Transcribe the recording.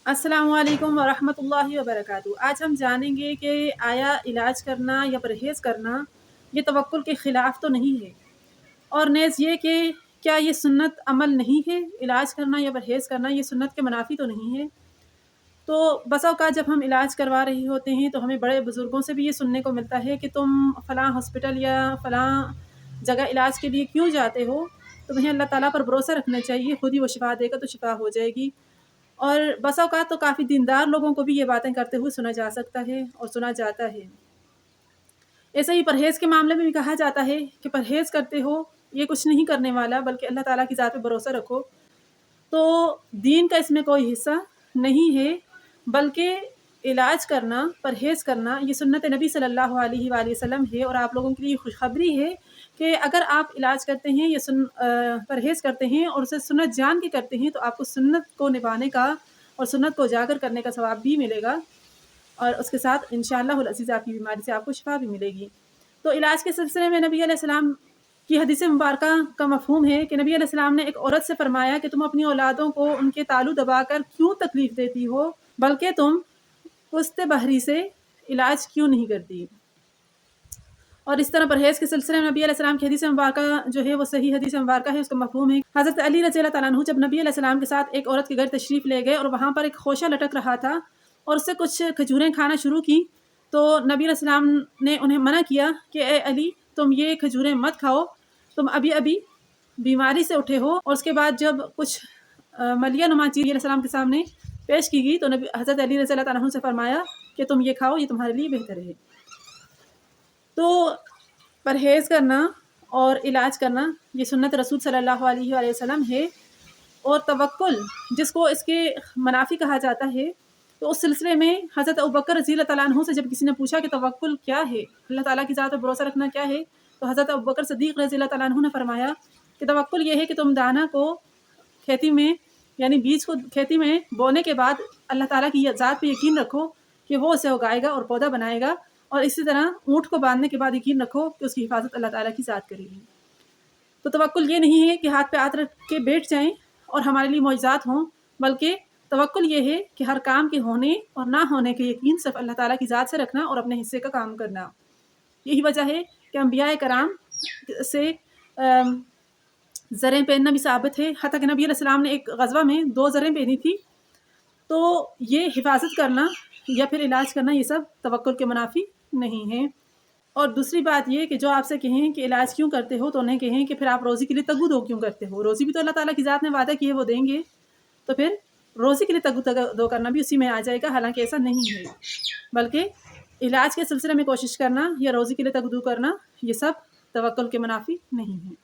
अस्सलामु अलैकुम वरहमतुल्लाहि वबरकातुहू। आज हम जानेंगे कि आया इलाज करना या परहेज़ करना ये तवक्कुल के ख़िलाफ़ तो नहीं है, और नेज़ ये कि क्या ये सुन्नत अमल नहीं है, इलाज करना या परहेज़ करना ये सुन्नत के मुनाफ़ी तो नहीं है। तो बसा औक़ात जब हम इलाज करवा रहे होते हैं तो हमें बड़े बुज़ुर्गों से भी ये सुनने को मिलता है कि तुम फ़लाँ हॉस्पिटल या फ़लाँ जगह इलाज के लिए क्यों जाते हो, तुम्हें अल्लाह ताला पर भरोसा रखना चाहिए, खुद ही वो शिफ़ा देगा तो शिफ़ा हो जाएगी। और बसा औक़ात तो काफ़ी दीनदार लोगों को भी ये बातें करते हुए सुना जा सकता है और सुना जाता है। ऐसे ही परहेज़ के मामले में भी कहा जाता है कि परहेज़ करते हो, ये कुछ नहीं करने वाला, बल्कि अल्लाह ताला की ज़ात पे भरोसा रखो। तो दीन का इसमें कोई हिस्सा नहीं है, बल्कि इलाज करना, परहेज़ करना ये सुन्नत नबी सल्लल्लाहु अलैहि वसल्लम है। और आप लोगों के लिए खुशखबरी है कि अगर आप इलाज करते हैं या परहेज़ करते हैं और उसे सुन्नत जान के करते हैं तो आपको सुन्नत को निभाने का और सुन्नत को उजागर करने का सवाब भी मिलेगा, और उसके साथ इंशाअल्लाहुल अज़ीज़ आपकी बीमारी से आपको शिफ़ा भी मिलेगी। तो इलाज के सिलसिले में नबी अलैहिस्सलाम की हदीस मुबारका का मफ़हूम है कि नबी अलैहिस्सलाम ने एक औरत से फ़रमाया कि तुम अपनी औलादों को उनके तालू दबाकर क्यों तकलीफ़ देती हो, बल्कि तुम पुश्त बहरी से इलाज क्यों नहीं करती। और इस तरह परहेज़ के सिलसिले में नबी अलैहिस्सलाम की हदीस मुबारका जो है वो सही हदीस मुबारका है, उसका मफ़हूम है हज़रत अली रज़ियल्लाहु ताला अन्हु जब नबी अलैहिस्सलाम के साथ एक औरत के घर तशरीफ़ ले गए और वहाँ पर एक खोशा लटक रहा था और उससे कुछ खजूरें खाना शुरू की, तो नबी अलैहिस्सलाम ने उन्हें मना किया कि ए अली, तुम ये खजूरें मत खाओ, तुम अभी-अभी बीमारी से उठे हो। और उसके बाद जब कुछ मलिया नुमा चीज़ अलैहिस्सलाम के सामने पेश की गई तो नबी हज़रत अली रज़ियल्लाहु ताला अन्हु से फ़रमाया कि तुम ये खाओ, ये तुम्हारे लिए बेहतर है। तो परहेज़ करना और इलाज करना ये सुन्नत रसूल सल्लल्लाहु अलैहि वसल्लम है। और तवक्कुल जिसको इसके मनाफ़ी कहा जाता है, तो उस सिलसिले में हज़रत अबू बकर रज़ियल्लाहु ताला अन्हु से जब किसी ने पूछा कि तवक्कुल क्या है, अल्लाह ताला की ज़ात पर भरोसा रखना क्या है, तो हज़रत अबू बकर सिद्दीक़ रज़ियल्लाहु ताला अन्हु ने फ़रमाया कि तवक्कुल ये है कि तुम दाना को खेती में यानी बीज को खेती में बोने के बाद अल्लाह ताला की ज़ात पे यकीन रखो कि वो उसे उगाएगा और पौधा बनाएगा, और इसी तरह ऊँट को बाँधने के बाद यकीन रखो कि उसकी हिफाज़त अल्लाह ताला की ज़ात करेगी। तो तवक्कुल ये नहीं है कि हाथ पे हाथ रख के बैठ जाएँ और हमारे लिए मौजज़ात हों, बल्कि तवक्कुल ये है कि हर काम के होने और ना होने के यकीन सिर्फ़ अल्लाह ताला की ज़ात से रखना और अपने हिस्से का काम करना। यही वजह है कि अंबिया कराम से ज़रें पहनना भी साबित है। हत्ता कि नबी अलैहिस्सलाम ने एक ग़ज़वा में 2 ज़रें पहनी थी। तो ये हिफाज़त करना या फिर इलाज करना ये सब तवक्कुल के मुनाफ़ी नहीं है। और दूसरी बात ये कि जो आपसे कहें कि इलाज क्यों करते हो, तो उन्हें कहें कि फिर आप रोज़ी के लिए तग्गू दो क्यों करते हो? रोज़ी भी तो अल्लाह ताला की ज़ात ने वादा किया है वो देंगे, तो फिर रोज़ी के लिए तग्गू दो करना भी उसी में आ जाएगा, हालाँकि ऐसा नहीं है। बल्कि इलाज के सिलसिले में कोशिश करना या रोज़ी के लिए तग्गू करना ये सब तवक्कुल के मुनाफ़ी नहीं है।